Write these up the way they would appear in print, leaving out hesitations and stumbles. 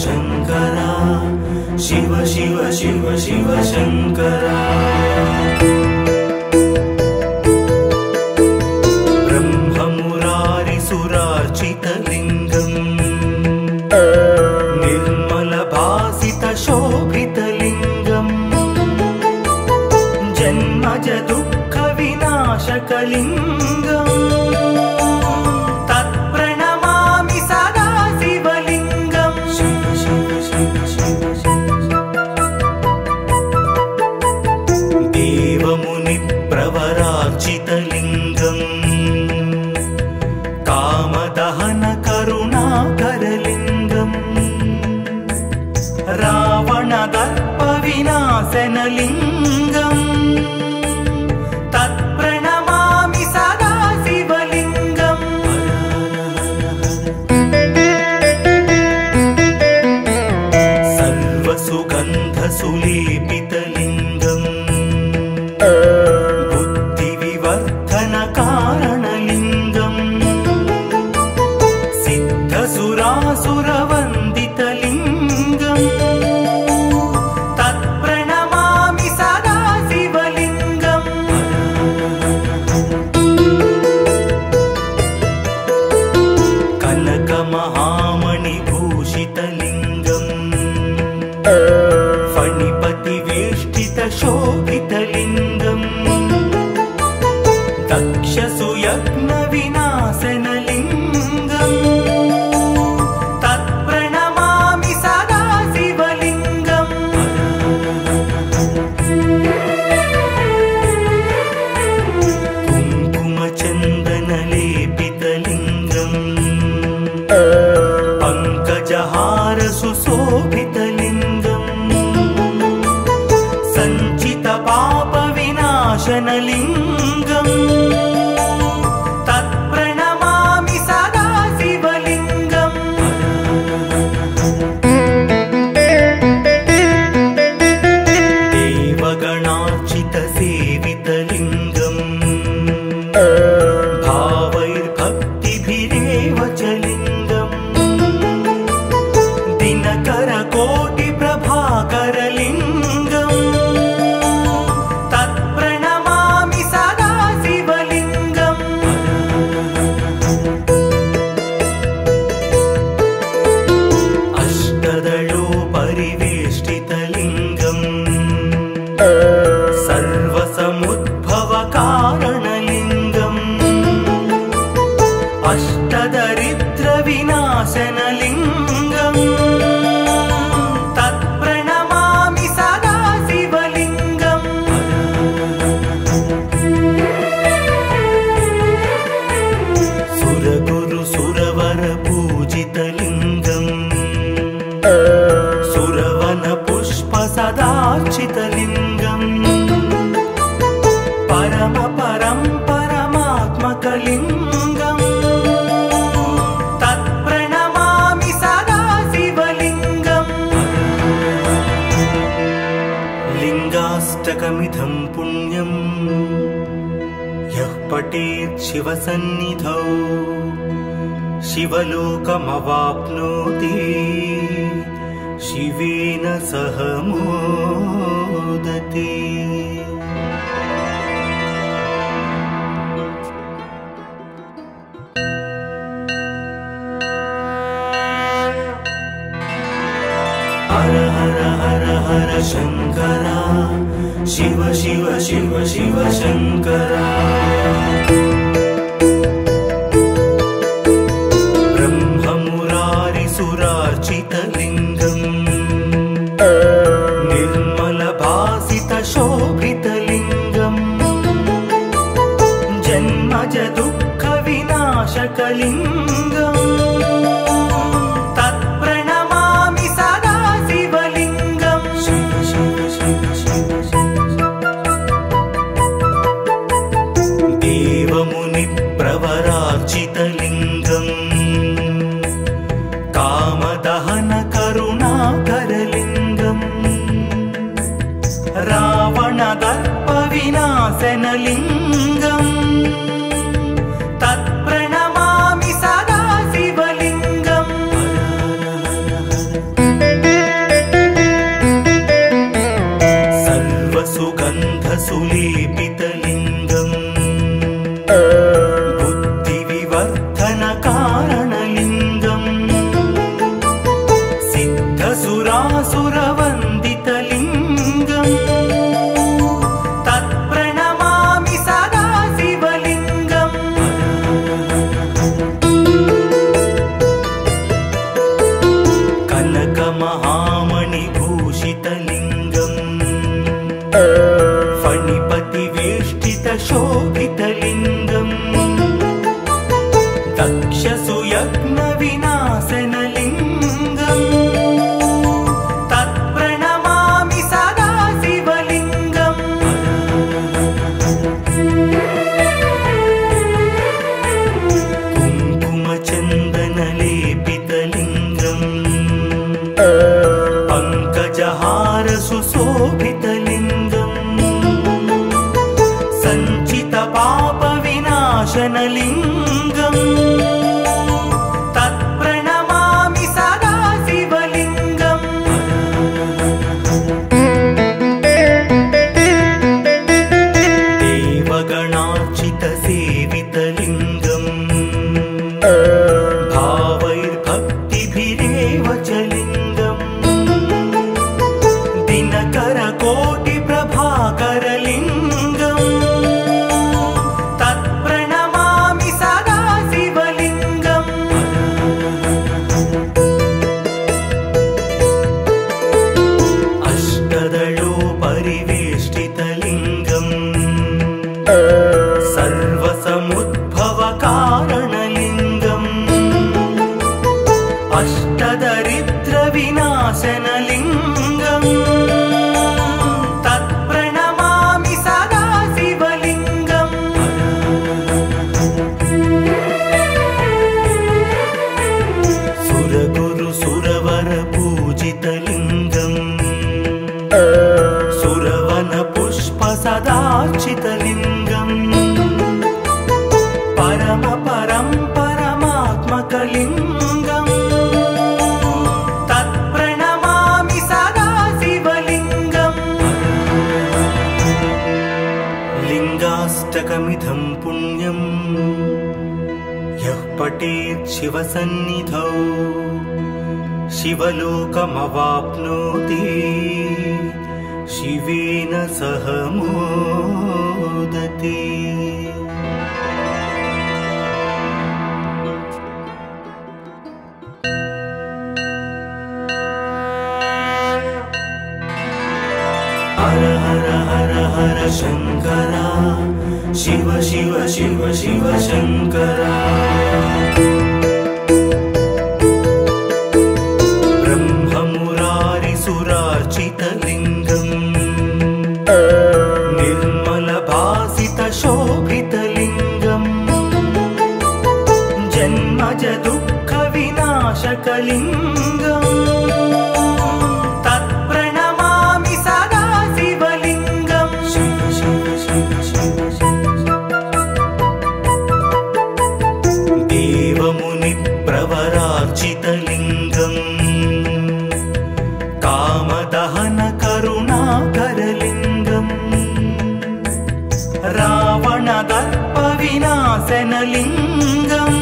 शङ्करा शिव शिव शिव शिव शङ्करा ब्रह्ममुरारिसुरार्चितलिङ्गम् निर्मलभासितशोभितलिङ्गम् जन्मज दुःखविनाशकलिङ्गम् तत्प्रणमामि सदा शिवलिङ्गम् देवमुनिप्रवरार्चितलिङ्गम् कामदहनकरुणाकरलिङ्गम् रावणदर्पविनाशनलिङ्गम् तत्प्रणमामि सदा शिवलिङ्गम् सर्वसुगन्धसुलेपितलिङ्गम् बुद्धिविवर्धनकारणलिङ्गम् सिद्धसुरासुरवन्दितलिङ्गम् तत्प्रणमामि सदा शिवलिङ्गम् कनकमहामणिभूषितलिङ्गम् फणिपतिवेष्टितशोभितलिङ्गम् दक्षसुयज्ञविनाशनलिङ्गम् तत्प्रणमामि सदा शिवलिङ्गम् कुङ्कुमचन्दनलेपितलिङ्गम् पङ्कजहारसुशोभितलिङ्गम् सञ्चितपापविनाशनलिङ्गम् तत्प्रणमामि सदा शिवलिङ्गम् देवगणार्चितसेवितलिङ्गम् भावैर्भक्तिभिरेव च लिङ्गम् दिनकरकोटिप्रभाकरलिङ्गम् तत्प्रणमामि सदा शिवलिङ्गम् अष्टदलोपरिवेष्टितलिङ्गम् सर्वसमुद्भवकारणलिङ्गम् अष्टदरिद्रविनाशनलिङ्गम् तत्प्रणमामि सदा शिवलिङ्गम् सुरगुरुसुरवरपूजितलिङ्गम् सुरवनपुष्पसदार्चितलिङ्गम् परमात्मकलिङ्गम् तत्प्रणमामि सदा शिवलिङ्गम् लिङ्गाष्टकमिदं पुण्यम् यः पठेत् शिवसन्निधौ शिवलोकमवाप्नोति शिवेन सह मोदते। हर हर हर हर शङ्करा शिव शिव शिव शिव शङ्करा ब्रह्ममुरारिसुरार्चितलिङ्गम् निर्मलभासितशोभितलिङ्गम् जन्मज दुःखविनाशकलिङ्गम् तत्प्रणमामि सदा शिवलिङ्गम् देवमुनिप्रवरार्चितलिङ्गम् कामदहनकरुणाकरलिङ्गम् रावणदर्पविनाशनलिङ्गम् तत्प्रणमामि सदा शिवलिङ्गम् बुद्धिविवर्धनकारणलिङ्गम् सिद्धसुरासुरवन्दितलिङ्गम् तत्प्रणमामि सदा शिवलिङ्गम् कनकमहामणिभूषितलिङ्गम् फणिपतिवेष्टितशोभितलिङ्गम् दक्षसुयज्ञविनाशनलिङ्गम् तत्प्रणमामि सदा शिवलिङ्गम् कुङ्कुमचन्दनलेपितलिङ्गम् पङ्कजहारसुशोभितलिङ्गम् सञ्चितपापविनाशनलिङ्गम् तत्प्रणमामि सदा शिवलिङ्गम् देवगणार्चितसेवितलिङ्गम् भावैर्भक्तिभिरेव च लिङ्गम् दिनकरकोटिप्रभाकरलिङ्गम् तत्प्रणमामि सदा शिवलिङ्गम् अष्टदलोपरिवेष्टितलिङ्गम् सर्वसमुद्भवकारणलिङ्गम् अष्टदरिद्रविनाशनलिङ्गम् तत्प्रणमामि सदा शिवलिङ्गम् सुरगुरुसुरवरपूजितलिङ्गम् सुरवनपुष्पसदार्चितलिङ्गम् परमात्मकलिङ्गम् तत्प्रणमामि सदा शिवलिङ्गम् लिङ्गाष्टकमिदं पुण्यम् यः पठेत् शिवसन्निधौ शिवलोकमवाप्नोति शिवेन सह मोदते। हर हर हर हर शङ्करा शिव शिव शिव शिव शङ्करा ब्रह्ममुरारिसुरार्चितलिङ्गम् निर्मलभासितशोभितलिङ्गम् जन्मज दुःखविनाशकलिङ्गम् तत्प्रणमामि सदा शिवलिङ्गम् शिव शिव शिव शिव देवमुनिप्रवरार्चितलिङ्गम् कामदहनकरुणाकरलिङ्गम् रावणदर्पविनाशनलिङ्गम्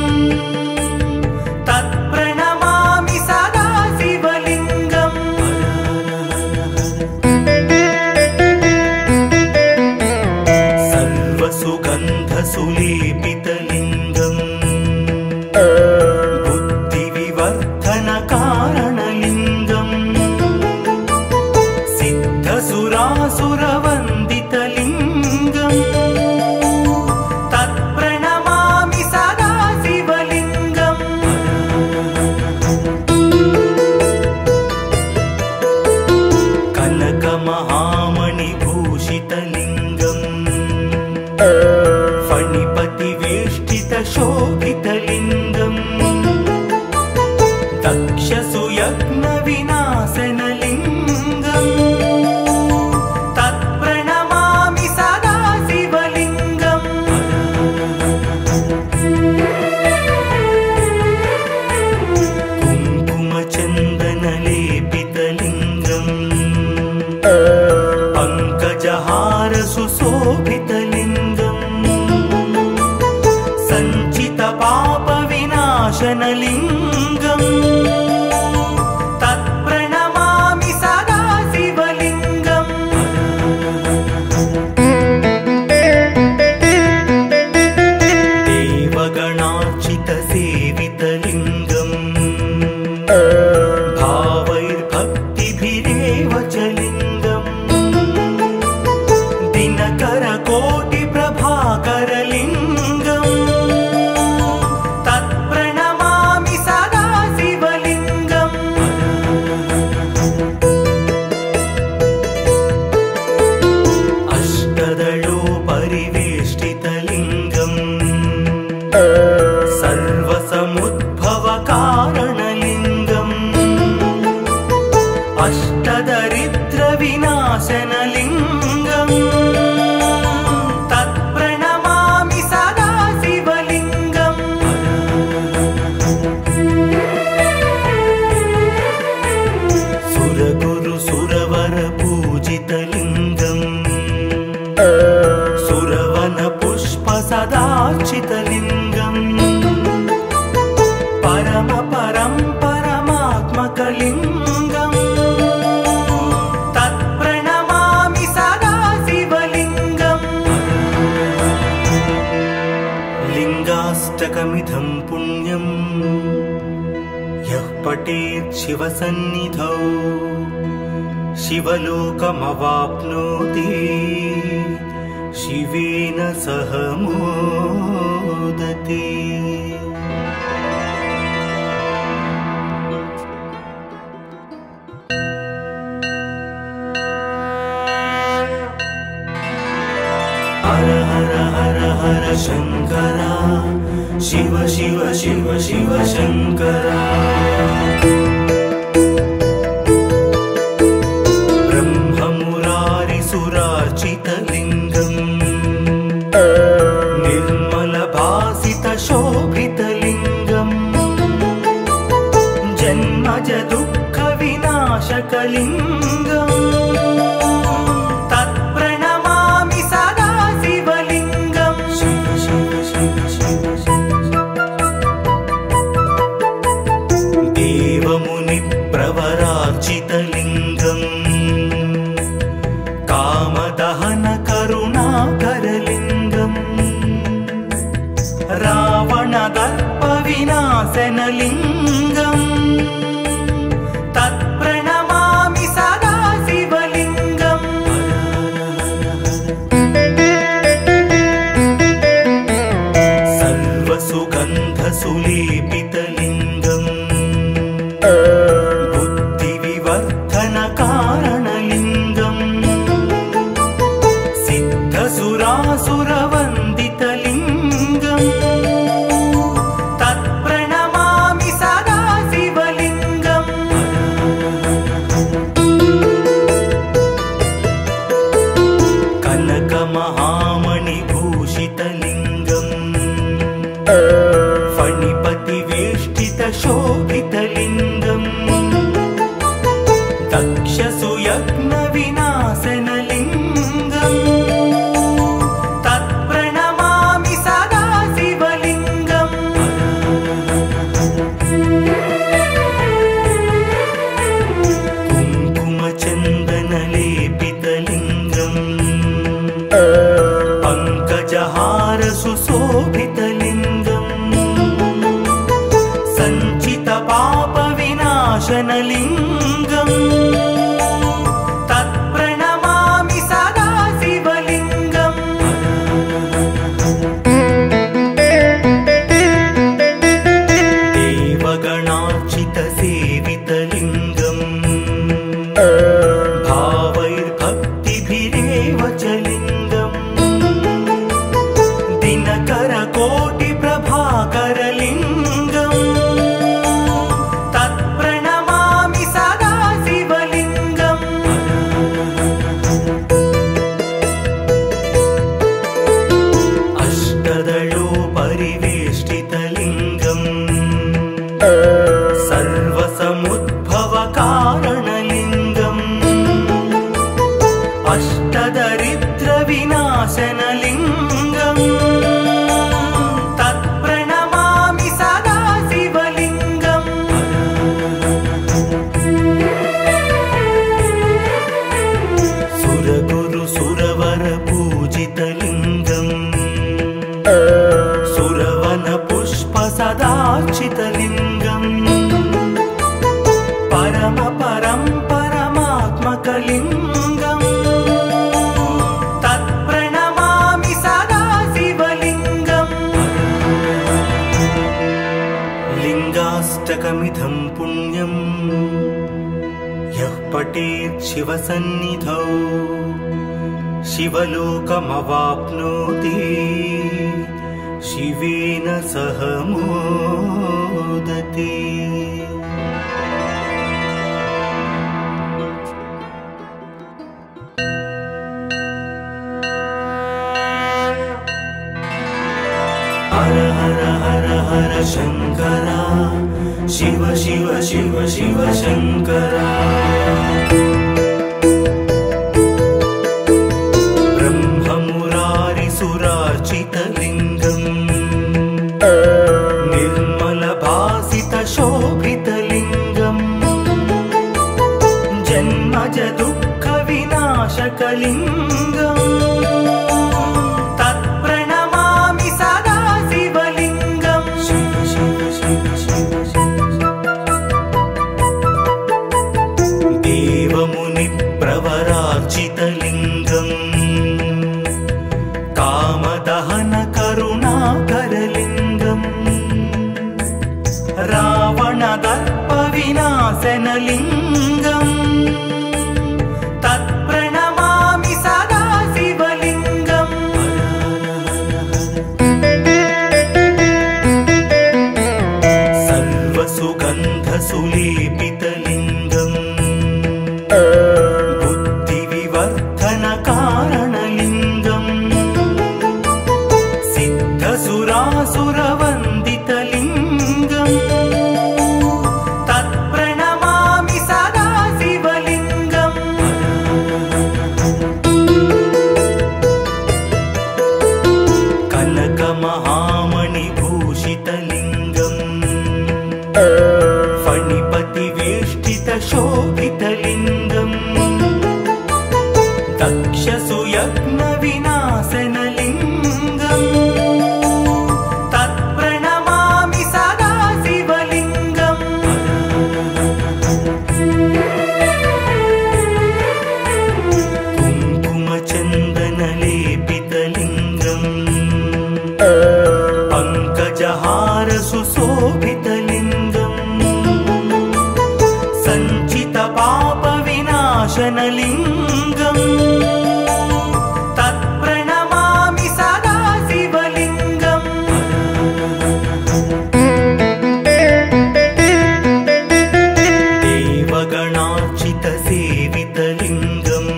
तत्प्रणमामि सदा शिवलिङ्गम् सर्वसुगन्धसुलेपितलिङ्गम् बुद्धिविवर्धनकारणलिङ्गम् सिद्धसुरासुरवन्दितलिङ्गम् तत्प्रणमामि सदा शिवलिङ्गम् कनकमहामणिभूषितलिङ्गम् फणिपतिवेष्टितशोभितलिङ्गम् दक्षसुयज्ञविनाशनलिङ्गम् तत्प्रणमामि सदा शिवलिङ्गम् कुङ्कुमचन्दनलेपितलिङ्गम् पङ्कजहारसुशोभितलिङ्गम् विनाशनलिङ्गम् तत्प्रणमामि सदा शिवलिङ्गम् देवगणार्चितसेवितलिङ्गम् भावैर्भक्तिभिरेव च लिङ्गम् दिनकरकोटिप्रभाकरलिङ्गम् तत्प्रणमामि सदा शिवलिङ्गम् अष्टदलोपरिवेष्टितलिङ्गम् सर्वसमुद्भवकारणलिङ्गम् अष्टदरिद्रविनाशनलिङ्गम् तत्प्रणमामि सदा शिवलिङ्गम् सुरगुरुसुरवरपूजितलिङ्गम् सुरवनपुष्पसदार्चितलिङ्गम् परमात्मकलिङ्गम् तत्प्रणमामि सदा शिवलिङ्गम् लिङ्गाष्टकमिदं पुण्यम् यः पठेत् शिवसन्निधौ शिवलोकमवाप्नोति शिवेन सह मोदते। हर हर हर हर शङ्करा शिव शिव शिव शिव शङ्करा ब्रह्ममुरारिसुरार्चितलिङ्गम् निर्मलभासितशोभितलिङ्गम् जन्मजदुःखविनाशकलिङ्गम् तत्प्रणमामि सदा शिवलिङ्गम् शिव शिव शिव शिव देवमुनिप्रवरार्चितलिङ्गम् कामदहनकरुणाकरलिङ्गम् रावणदर्पविनाशनलिङ्गम् तत्प्रणमामि सदा शिवलिङ्गम् सर्वसुगन्धसुलेपितलिङ्गम् बुद्धिविवर्धनकारणलिङ्गम् सिद्धसुरासुरवन्दितलिङ्गम् तत्प्रणमामि सदा शिवलिङ्गम् कनकमहामणिभूषितलिङ्गम् फणिपतिवेष्टितशोभितलिङ्गम् दक्षसुयज्ञविनाशनलिङ्गम् तत्प्रणमामि सदा शिवलिङ्गम् कुङ्कुमचन्दनलेपितलिङ्गम् पङ्कजहारसुशोभितलिङ्गम् सञ्चितपापविनाशनलिङ्गम् तत्प्रणमामि सदा शिवलिङ्गम् देवगणार्चितसेवितलिङ्गम् भावैर्भक्तिभिरेव च लिङ्गम् दिनकरकोटिप्रभाकरलिङ्गम् तत्प्रणमामि सदा शिवलिङ्गम् अष्टदलोपरिवेष्टितलिङ्गम् सर्वसमुद्भवकारणलिङ्गम् अष्टदरिद्रविनाशनलिङ्गम् तत्प्रणमामि सदा शिव सुरवन पुष्प सदार्चितलिङ्गम् परम परं परमात्मकलिङ्गम् तत्प्रणमामि सदा शिवलिङ्गम् लिङ्गाष्टकमिदं पुण्यम् यः पठेत् शिवसन्निधौ शिवलोकमवाप्नोति शिवेन सह मोदते। हर हर हर हर शङ्करा शिव शिव शिव शिव शङ्करा ब्रह्ममुरारिसुरार्चितलिङ्गम् निर्मलभासितशोभितलिङ्गम् जन्मज दुःखविनाशकलिङ्गम् तत्प्रणमामि सदा शिवलिङ्गम् शिव शिव शिव शिव देवमुनिप्रवरार्चितलिङ्गम् कामदहन करुणाकरलिङ्गम् रावणदर्पविनाशनलिङ्गम् तत्प्रणमामि सदा शिवलिङ्गम् सर्वसुगन्धसुलेपितलिङ्गम् बुद्धिविवर्धनकारणलिङ्गम् सिद्धसुरासुरवन्दितलिङ्गम् तत्प्रणमामि सदा शिवलिङ्गम् कनकमहामणिभूषितलिङ्गम् फणिपतिवेष्टितशोभितलिङ्गम् दक्षसुयज्ञविनाशनलिङ्गम् तत्प्रणमामि सदा शिवलिङ्गम् कुङ्कुमचन्दनलेपितलिङ्गम् पङ्कजहारसुशोभितलिङ्गम् सञ्चितपापविनाशनलिङ्गम् तत्प्रणमामि सदा शिवलिङ्गम् देवगणार्चितसेवितलिङ्गम्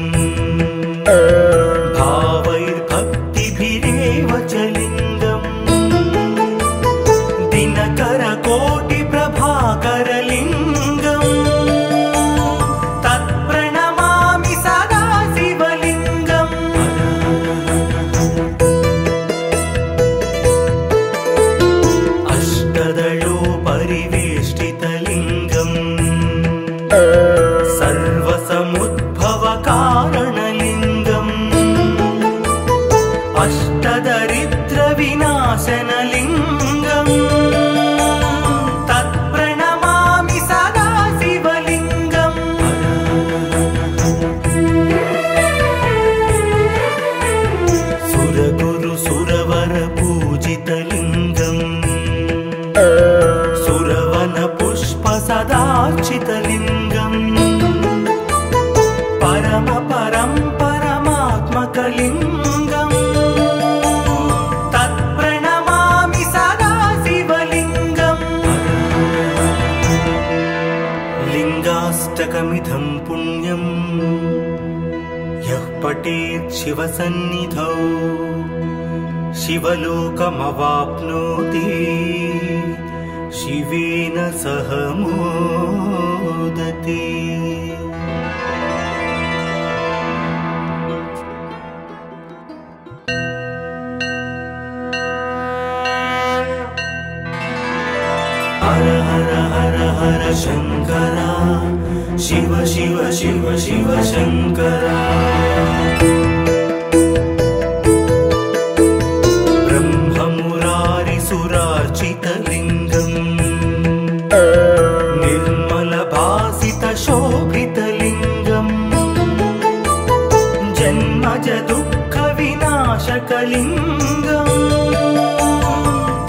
भावैर्भक्तिभिरेव च लिङ्गम् दिनकरकोटिप्रभाकरलिङ्गम् तत्प्रणमामि सदा शिवलिङ्गम् अष्टदलोपरिवेष्टितलिङ्गम् सर्वसमुद्भवकारणलिङ्गम् अष्टदरिद्रविनाशनलिङ्गम् तत्प्रणमामि सदा शिवलिङ्गम् सुरगुरुसुरवरपूजितलिङ्गम् सुरवनपुष्प सदार्चितलिङ्गम् परम परं परमात्मकलिङ्गम् तत्प्रणमामि सदा शिवलिङ्गम् लिङ्गाष्टकमिदं पुण्यम् यः पठेत् शिवसन्निधौ शिवलोकमवाप्नोति शिवेन सह मोदते। हर हर हर हर शङ्करा शिव शिव शिव शिव शङ्करा ब्रह्म अर्चितलिङ्गम् निर्मलभासितशोभितलिङ्गम् जन्मज दुःखविनाशकलिङ्गम्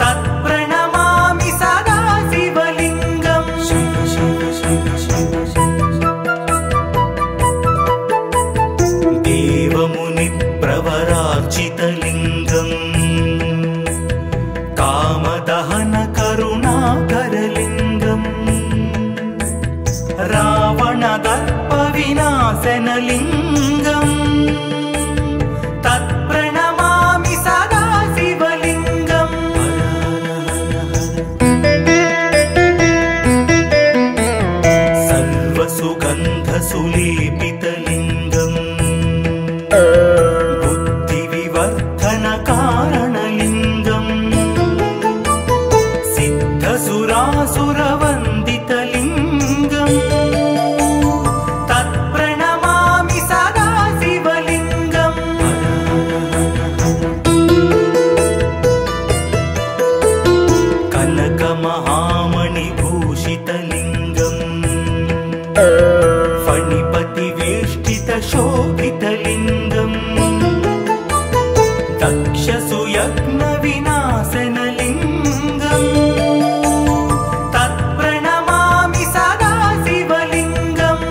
तत्प्रणमामि सदा शिवलिङ्गम् देवमुनिप्रवरार्चितलिङ्गम् कामदहन करुणाकरलिङ्गम् रावणदर्पविनाशनलिङ्गम् तत्प्रणमामि सदा शिवलिङ्गम् सर्वसुगन्धसुलेपितलिङ्गम् बुद्धिविवर्धनकारणलिङ्गम् सिद्धसुरासुरवन्दितलिङ्गम् तत्प्रणमामि सदा शिवलिङ्गम् कनकमहामणिभूषितलिङ्गम् फणिपतिवेष्टितशोभितलिङ्गम् दक्षसुयज्ञविनाशनलिङ्गम् तत्प्रणमामि सदा शिवलिङ्गम्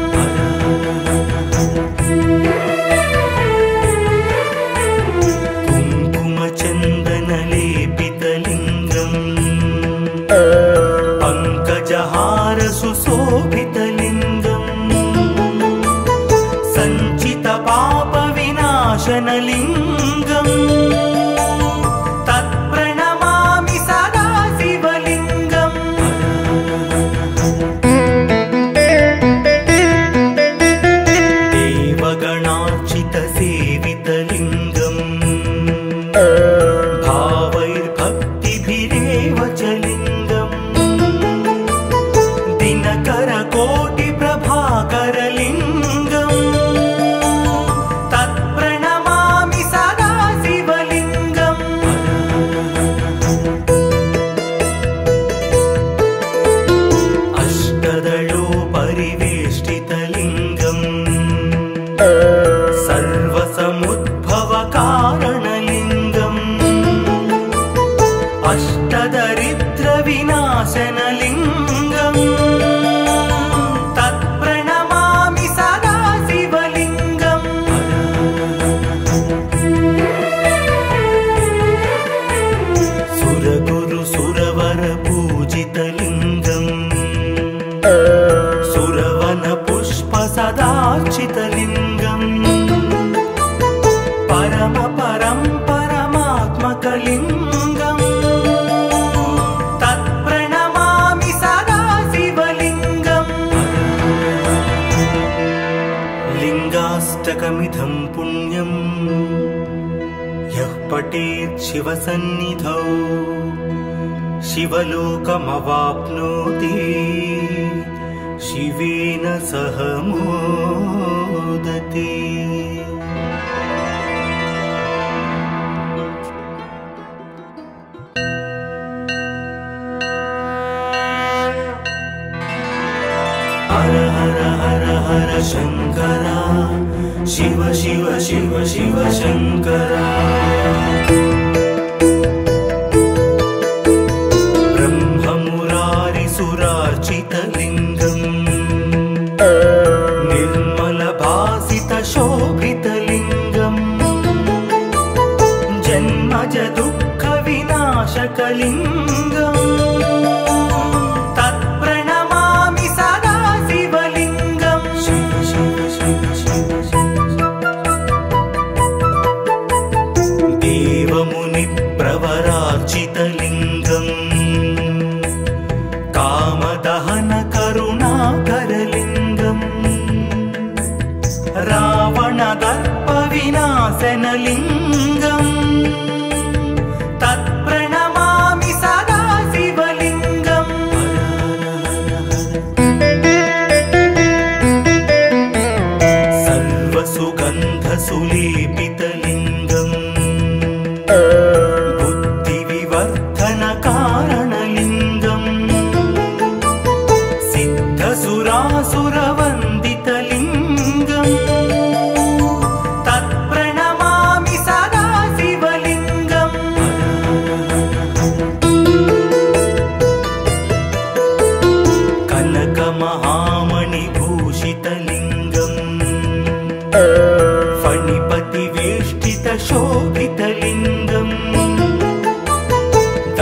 कुङ्कुमचन्दनलेपितलिङ्गम् पङ्कजहारसुशोभितलिङ्गम् सञ्चितपापविनाशनलिङ्गम् तत्प्रणमामि सदा शिवलिङ्गम् देवगणार्चितसेवितलिङ्गम् भावैर्भक्तिभिरेव च लिङ्गम् दिनकरकोटिप्रभाकरलिङ्गम् तत्प्रणमामि सदा शिवलिङ्गम् अष्टदलोपरिवेष्टितलिङ्गम् सर्वसमुद्भवकारणलिङ्गम् अष्टदरिद्रविनाशनलिङ्गम् तत्प्रणमामि सदा शिवलिङ्गम् सुरगुरुसुरवरपूजितलिङ्गम् सुरवनपुष्पसदार्चितलिङ्गम् परमात्मकलिङ्गम् तत्प्रणमामि सदा शिवलिङ्गम् लिङ्गाष्टकमिदं पुण्यम् यः पठेत् शिवसन्निधौ शिवलोकमवाप्नोति शिवेन सह मोदते। हर हर हर हर शङ्करा शिव शिव शिव शिव शङ्करा ब्रह्ममुरारिसुरार्चितलिङ्गम् निर्मलभासितशोभितलिङ्गम् जन्मज दुःखविनाशकलिङ्गम् तत्प्रणमामि सदा शिवलिङ्गम् देवमुनिप्रवरार्चितलिङ्गम् कामदहन करुणाकरलिङ्गम् रावणदर्पविनाशनलिङ्गम् तत्प्रणमामि सदा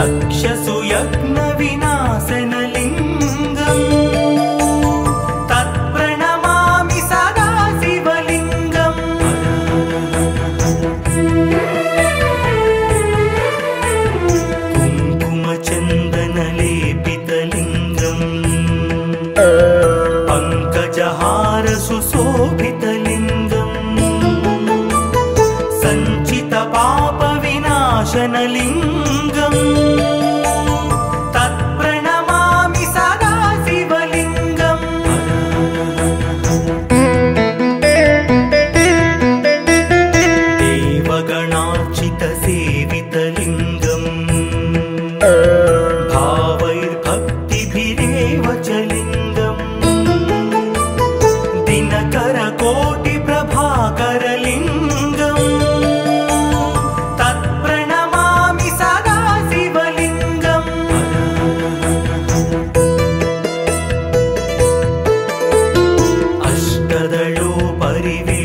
दक्षसुयज्ञविनाशनलिङ्गम् तत्प्रणमामि सदा शिवलिङ्गम् कुङ्कुमचन्दनलेपितलिङ्गम् पङ्कजहार सुशोभितलिङ्गम् सञ्चितपापविनाशनलिङ्गम् तत्प्रणमामि सदा शिवलिङ्गम् देवगणार्चितसेवितलिङ्गम् भावैर्भक्तिभिरेव च लिङ्गम् दिनकरकोटिप्रभाकरलिङ्गम् तत्प्रणमामि सदा शिवलिङ्गम्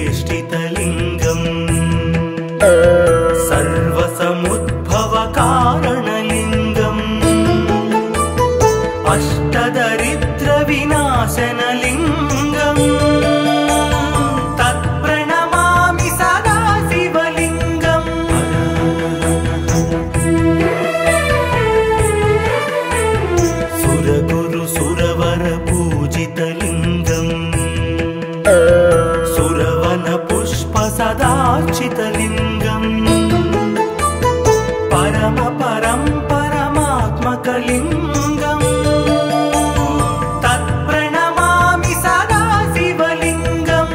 अष्टदलोपरिवेष्टितलिङ्गम् सर्वसमुद्भवकारणलिङ्गम् अष्टदरिद्रविनाशनलिङ्गम् तत्प्रणमामि सदा शिवलिङ्गम् सुरगुरुसुरवरपूजितलिङ्गम् सुरवनपुष्पसदार्चितलिङ्गम् परमात्मकलिङ्गम् तत्प्रणमामि सदा शिवलिङ्गम्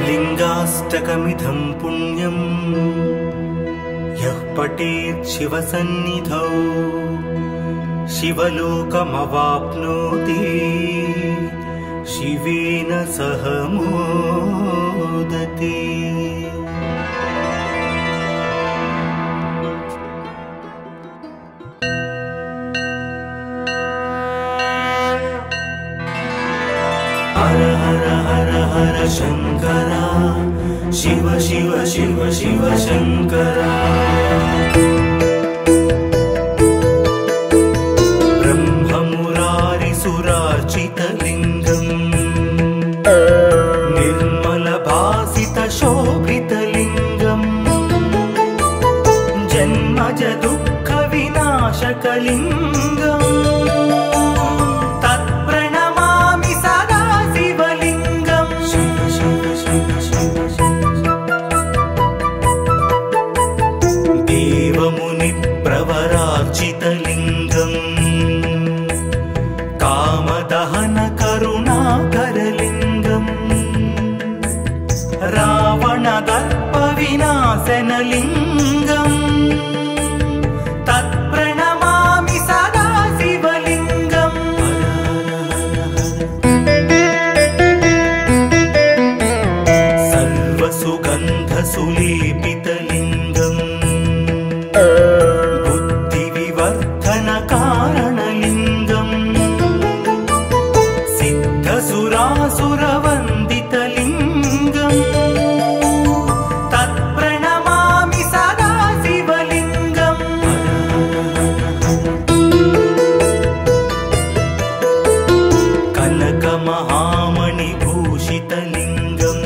लिङ्गाष्टकमिदं पुण्यम् यः पठेत् शिवसन्निधौ शिवलोकमवाप्नोति शिवेन सह मोदते। हर हर हर हर शंकरा शिव शिव शिव शिव शंकरा ब्रह्ममुरारिसुरार्चितलिङ्गम् निर्मलभासितशोभितलिङ्गम् जन्मज दुःखविनाशकलिङ्गम् तत्प्रणमामि सदा शिवलिङ्गम् शिव शिव शिव शिव देवमुनिप्रवरार्चितलिङ्गम् कामदहन करुणाकरलिङ्गम् रावणदर्पविनाशनलिङ्गम् तत्प्रणमामि सदा शिवलिङ्गम् सर्वसुगन्धसुलेपितलिङ्गम् बुद्धिविवर्धनकारणलिङ्गम् सिद्धसुरासुरवन्दितलिङ्गम् तत्प्रणमामि सदा शिवलिङ्गम् कनकमहामणिभूषितलिङ्गम्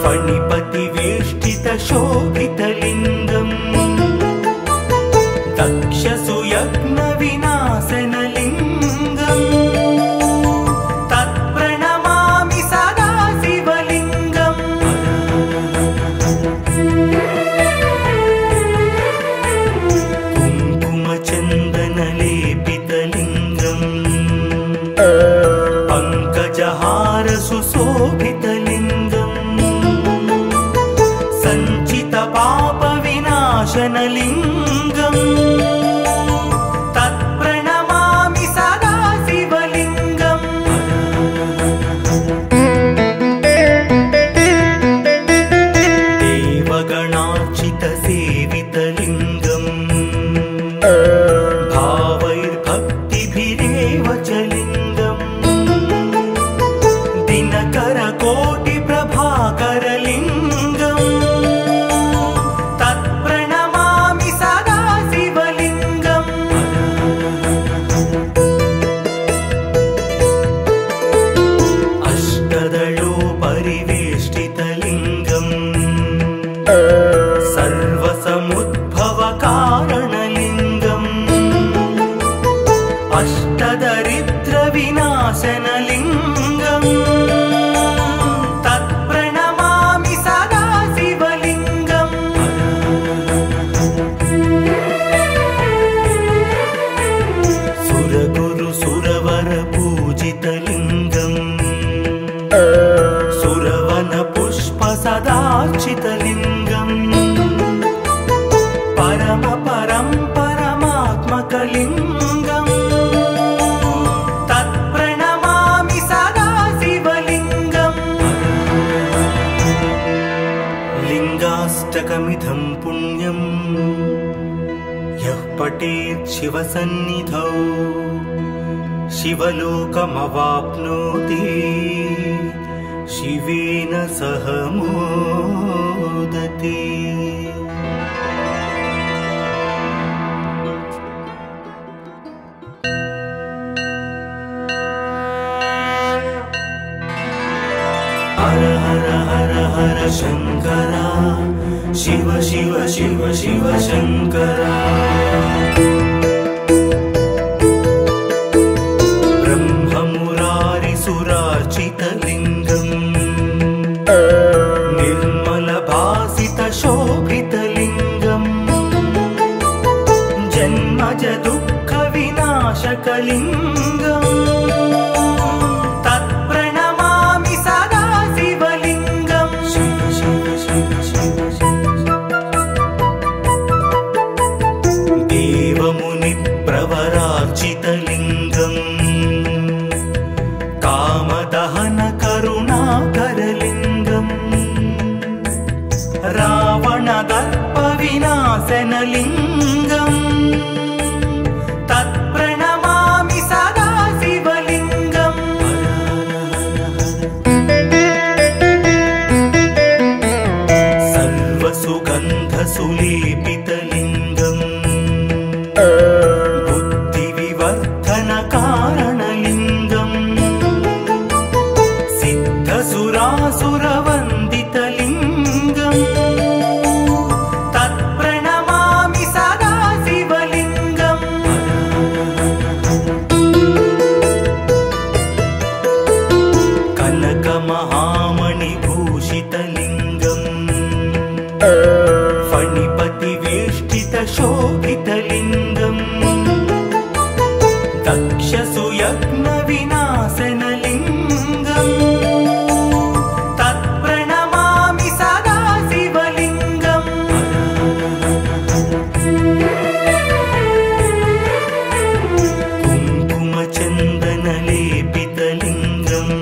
फणिपतिवेष्टितशोभितलिङ्गम् दक्षसुयज्ञविनाशनलिङ्गम् तत्प्रणमामि सदा शिवलिङ्गम् कुङ्कुमचन्दनलेपितलिङ्गम् पङ्कजहार सुशोभितलिङ्गम् सञ्चितपापविनाशनलिङ्गम् तत्प्रणमामि सदा शिवलिङ्गम् देवगणार्चितसेवितलिङ्गम् भावैर्भक्तिभिरेव च लिङ्गम् दिनकरकोटिप्रभाकरलिङ्गम् तत् सर्वसमुद्भवकारणलिङ्गम् अष्टदरिद्रविनाशनलिङ्गम् तत्प्रणमामि सदा शिवलिङ्गम् सुरगुरु सुरवर पूजितलिङ्गम् सुरवन पुष्प सदार्चितलिङ्गम् परम परं परमात्मकलिङ्गम् तत्प्रणमामि सदा शिवलिङ्गम् लिङ्गाष्टकमिदं पुण्यम् यः पठेत् शिवसन्निधौ शिवलोकमवाप्नोति शिवेन सह मोदते। हर हर हर हर शंकरा शिव शिव शिव शिव शंकरा ब्रह्ममुरारिसुरार्चितलिङ्गम् निर्मलभासितशोभितलिङ्गम् जन्मज दुःखविनाशकलिङ्गम् तत्प्रणमामि सदा शिवलिङ्गम् शिव शिव शिव शिव देवमुनिप्रवरार्चितलिङ्गम् कामदहन करुणाकरलिङ्गम् रावणदर्पविनाशनलिङ्गम् तत्प्रणमामि सदा शिवलिङ्गम् सर्वसुगन्धसुलेपितलिङ्गम् बुद्धिविवर्धनकारणलिङ्गम् सिद्धसुरासुरवन्दितलिङ्गम् तत्प्रणमामि सदा शिवलिङ्गम् कनकमहामणिभूषितलिङ्गम् फणिपतिवेष्टितशोभितलिङ्गम् दक्षसुयज्ञविनाशनलिङ्गम् तत्प्रणमामि सदा शिवलिङ्गम् कुङ्कुमचन्दनलेपितलिङ्गम्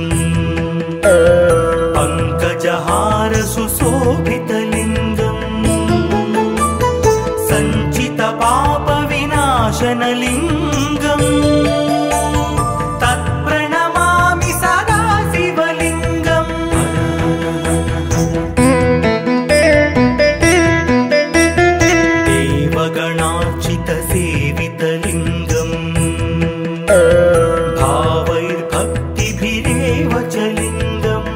पङ्कजहारसुशोभितलिङ्गम् सञ्चितपापविनाशनलिङ्गम् तत्प्रणमामि सदा शिवलिङ्गम् देवगणार्चितसेवितलिङ्गम् भावैर्भक्तिभिरेव च लिङ्गम्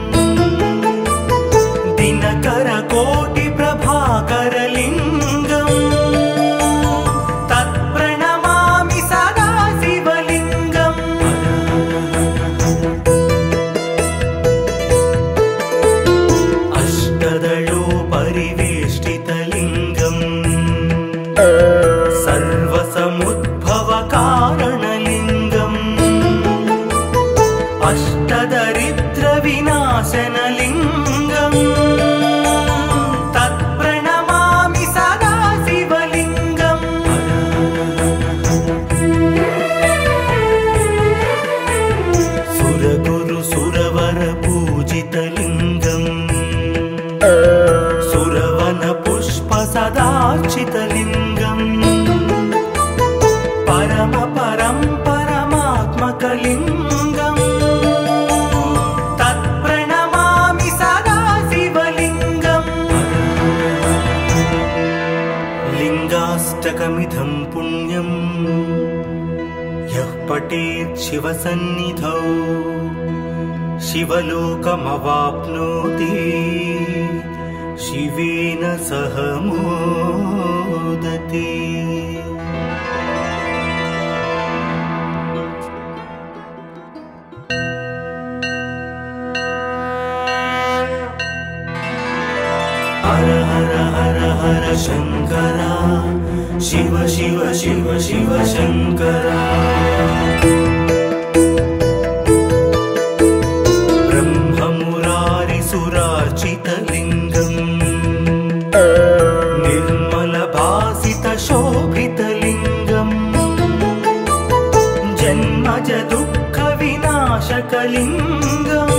दिनकरकोटिप्रभाकरलिङ्गम् तत्प्रणमामि सदा शिवलिङ्गम् अष्टदलोपरिवेष्टितलिङ्गम् सर्वसमुद्भवकारणलिङ्गम् अष्टदरिद्रविनाशनलिङ्गम् तत्प्रणमामि सदा शिवलिङ्गम् सुरगुरु सुरवर पूजितलिङ्गम् सुरवन पुष्प सदार्चितलिङ्गम् परम परं परमात्मकलिङ्गम् तत्प्रणमामि सदा शिवलिङ्गम् लिङ्गाष्टकमिदं पुण्यम् यः पठेत् शिवसन्निधौ शिवलोकमवाप्नोति शिवेन सह मोदते। हर हर हर हर शंकरा, शिव शिव शिव शिव शंकरा। ब्रह्ममुरारिसुरार्चितलिङ्गम्, निर्मलभासितशोभितलिङ्गम्, जन्मज दुःखविनाशकलिङ्गम्,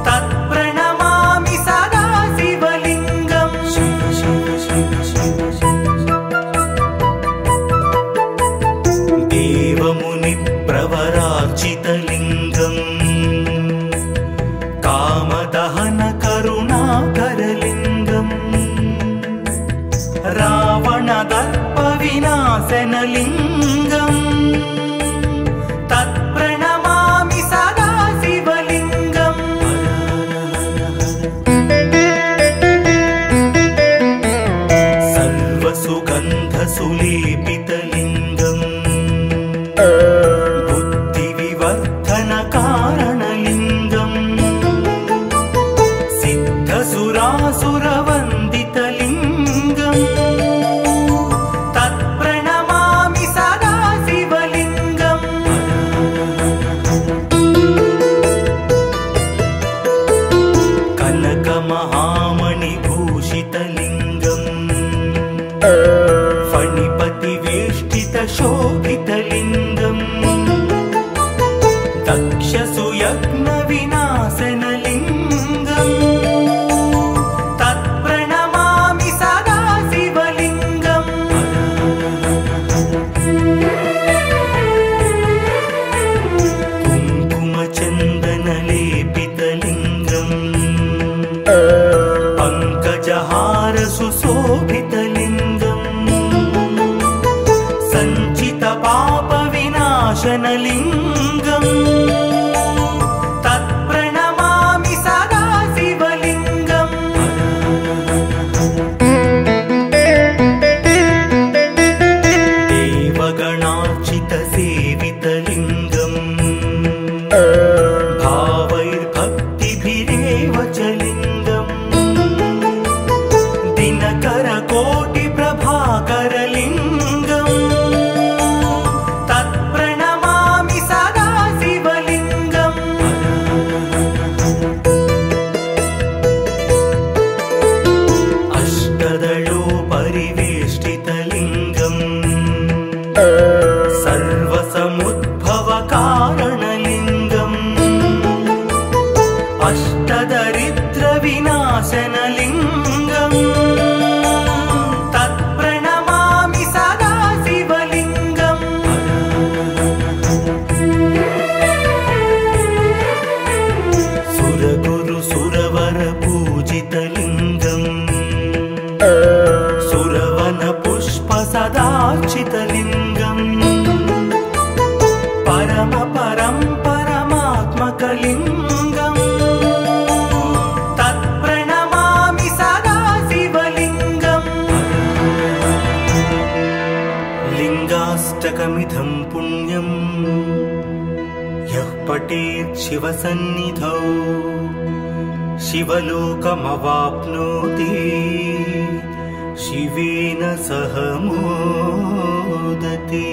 तत्प्रणमामि सदा शिवलिङ्गम्। शिव शिव शिव शिव देवमुनिप्रवरार्चितलिङ्गम्, कामदहन करुणाकरलिङ्गम्, रावणदर्पविनाशनलिङ्गम्, तत्प्रणमामि सदा शिवलिङ्गम्। सर्वसुगन्धसुलेपितलिङ्गम्, बुद्धिविवर्धनकारणलिङ्गम्, सिद्धसुरासुरवन्दितलिङ्गम्, तत्प्रणमामि सदा शिवलिङ्गम्। कनकमहामणिभूषितलिङ्गम्, फणिपतिवेष्टितशोभितलिङ्गम्, दक्षसुयज्ञविनाशनलिङ्गम्, तत्प्रणमामि सदा शिवलिङ्गम्। कुङ्कुमचन्दनलेपितलिङ्गम्, पङ्कजहारसुशोभितलिङ्गम्, सञ्चितपापविनाशनलिङ्गम्, तत्प्रणमामि सदा शिवलिङ्गम्। देवगणार्चितसेवितलिङ्गम्, भावैर्भक्तिभिरेव च लिङ्गम्, दिनकरकोटिप्रभाकरलिङ्गम्, तत्प्रणमामि सदा शिवलिङ्गम्। अष्टदलोपरिवेष्टितलिङ्गम्, सर्वसमुद्भवकारणलिङ्गम्, अष्टदरिद्रविनाशनलिङ्गम्, तत्प्रणमामि सदा शिवलिङ्गम्। सुरगुरुसुरवरपूजितलिङ्गम्, सुरवनपुष्पसदार्चितलिङ्गम्, परमात्मकलिङ्गम्, तत्प्रणमामि सदा शिवलिङ्गम्। लिङ्गाष्टकमिदं पुण्यम्, यः पठेत् शिवसन्निधौ शिवलोकमवाप्नोति, शिवेन सह मोदते।